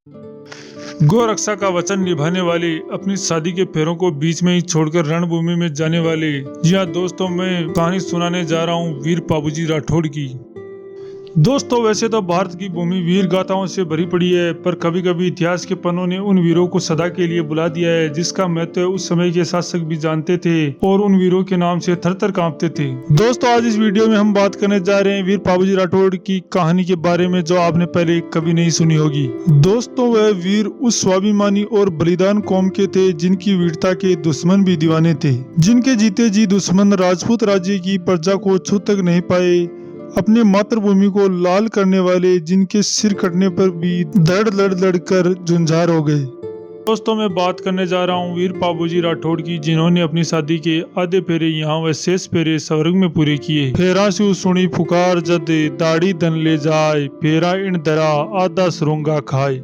गोरक्षा का वचन निभाने वाले, अपनी शादी के फेरों को बीच में ही छोड़कर रणभूमि में जाने वाले। जी हाँ दोस्तों, मैं कहानी सुनाने जा रहा हूँ वीर पाबूजी राठौड़ की। दोस्तों, वैसे तो भारत की भूमि वीर गाथाओं से भरी पड़ी है, पर कभी कभी इतिहास के पन्नों ने उन वीरों को सदा के लिए बुला दिया है जिसका महत्व उस समय के शासक भी जानते थे और उन वीरों के नाम से थर थर कांपते थे। दोस्तों, आज इस वीडियो में हम बात करने जा रहे हैं वीर पाबूजी राठौड़ की कहानी के बारे में, जो आपने पहले कभी नहीं सुनी होगी। दोस्तों, वह वीर उस स्वाभिमानी और बलिदान कौम के थे जिनकी वीरता के दुश्मन भी दीवाने थे, जिनके जीते जी दुश्मन राजपूत राज्य की प्रजा को छू तक नहीं पाए, अपने मातृभूमि को लाल करने वाले, जिनके सिर कटने पर भी लड़ कर झुंझार हो गए। दोस्तों, मैं बात करने जा रहा हूँ वीर पाबूजी राठौड़ की, जिन्होंने अपनी शादी के आधे फेरे यहाँ व शेष फेरे स्वर्ग में पूरे किए। फेरा सु सुनी पुकार जद दाढ़ी धन ले जाए, फेरा इन दरा आधा सुरंगा खाए।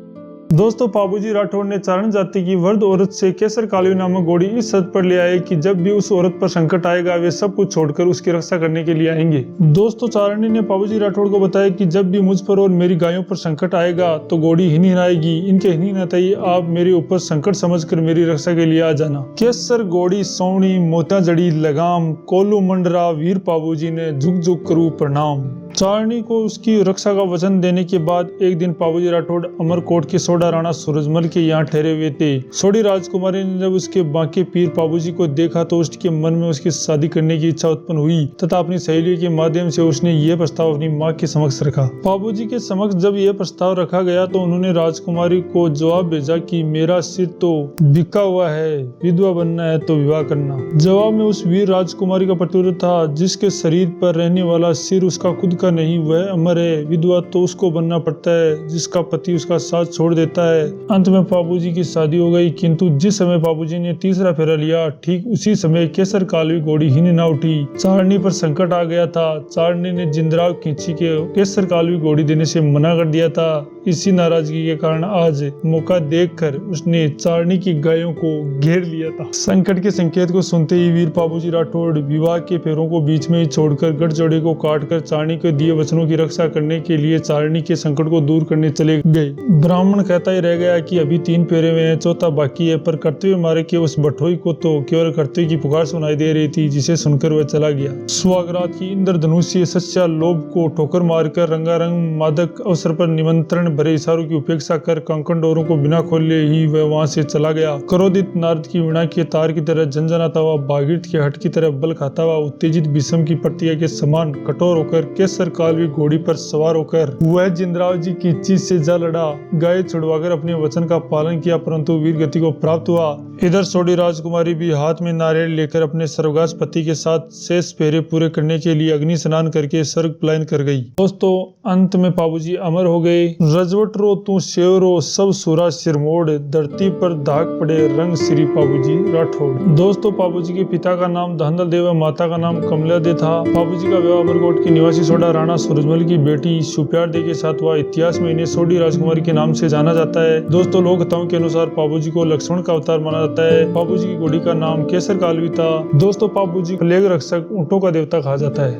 दोस्तों, पाबूजी राठौड़ ने चारण जाति की वर्द औरत से केसर कालवी नामक घोड़ी इस शर्त पर ले आए कि जब भी उस औरत पर संकट आएगा वे सब कुछ छोड़कर उसकी रक्षा करने के लिए आएंगे। दोस्तों, चारणी ने पाबूजी राठौड़ को बताया कि जब भी मुझ पर और मेरी गायों पर संकट आएगा तो घोड़ी हिनहिनाएगी, इनके हिनहिनाते ही आप मेरे ऊपर संकट समझकर मेरी रक्षा के लिए आ जाना। केसर घोड़ी सोनी मोता जड़ी लगाम, कोलू मंडरा वीर पाबूजी ने झुक झुक करूं प्रणाम। चारणी को उसकी रक्षा का वचन देने के बाद एक दिन पाबूजी राठौड़ अमरकोट के सोडा राणा सूरजमल के यहाँ ठहरे हुए थे। सोडी राजकुमारी ने जब उसके बांके पीर पाबूजी को देखा तो उसके मन में उसकी शादी करने की इच्छा उत्पन्न हुई तथा अपनी सहेली के माध्यम से उसने यह प्रस्ताव अपनी माँ के समक्ष रखा। पाबूजी के समक्ष जब यह प्रस्ताव रखा गया तो उन्होंने राजकुमारी को जवाब भेजा कि मेरा सिर तो बिका हुआ है, विधवा बनना है तो विवाह करना। जवाब में उस वीर राजकुमारी का प्रत्युत्तर था, जिसके शरीर पर रहने वाला सिर उसका खुद का नहीं, वह अमर है। विधवा तो उसको बनना पड़ता है जिसका पति उसका साथ छोड़ देता है। अंत में पाबूजी की शादी हो गई, किंतु जिस समय पाबूजी ने तीसरा फेरा लिया ठीक उसी समय केसर कालवी घोड़ी ही ना उठी। चारणी पर संकट आ गया था। चारणी ने जिंदराव खींची के केसर कालवी घोड़ी देने से मना कर दिया था। इसी नाराजगी के कारण आज मौका देखकर उसने चारणी की गायों को घेर लिया था। संकट के संकेत को सुनते ही वीर पाबूजी राठौड़ विवाह के फेरों को बीच में ही छोड़कर गठजोड़े को काटकर चारणी के दिए वचनों की रक्षा करने के लिए चारणी के संकट को दूर करने चले गए। ब्राह्मण कहता ही रह गया कि अभी 3 फेरे में है, चौथा बाकी है, पर कर्तव्य मार्ग के उस बटोई को तो केवल कर्तव्य की पुकार सुनाई दे रही थी, जिसे सुनकर वह चला गया। सुहागरात की इंद्रधनुषीय सच्चा लोभ को ठोकर मारकर रंगारंग मादक अवसर पर निमंत्रण भरे इशारों की उपेक्षा कर कंकण डोरों को बिना खोले ही वह वहां से चला गया। क्रोधित नारद की वीणा के तार की तरह झंझनाता हुआ, भागीरथ के हट की तरह बल खाता हुआ, उत्तेजित विषम की प्रतिज्ञा के समान कठोर होकर केसर कालवी घोड़ी पर सवार होकर वह जिंदराव जी की चीज से जा लड़ा। गाय छुड़वाकर अपने वचन का पालन किया, परंतु वीर गति को प्राप्त हुआ। इधर सोडी राजकुमारी भी हाथ में नारियल लेकर अपने सर्वगास पति के साथ शेष फेरे पूरे करने के लिए अग्नि स्नान करके स्वर्ग पलायन कर गई। दोस्तों, अंत में पाबूजी अमर हो गए। रजवट रो तू शेवरो सब सूरा सिरमोड़, धरती पर दाग पड़े रंग श्री पाबूजी राठौड़। दोस्तों, पाबूजी के पिता का नाम धनदल देव, माता का नाम कमला दे था। पाबूजी का विवाह अमरकोट के निवासी सोडा राणा सूरजमल की बेटी सुप्यार दे के साथ हुआ। इतिहास में इन्हें सोडी राजकुमारी के नाम से जाना जाता है। दोस्तों, लोक कथाओं के अनुसार पाबूजी को लक्ष्मण का अवतार माना जाता है। पाबूजी की घोड़ी का नाम केसर कालवी था। दोस्तों, पाबूजी प्लेग रक्षक ऊंटों का देवता कहा जाता है।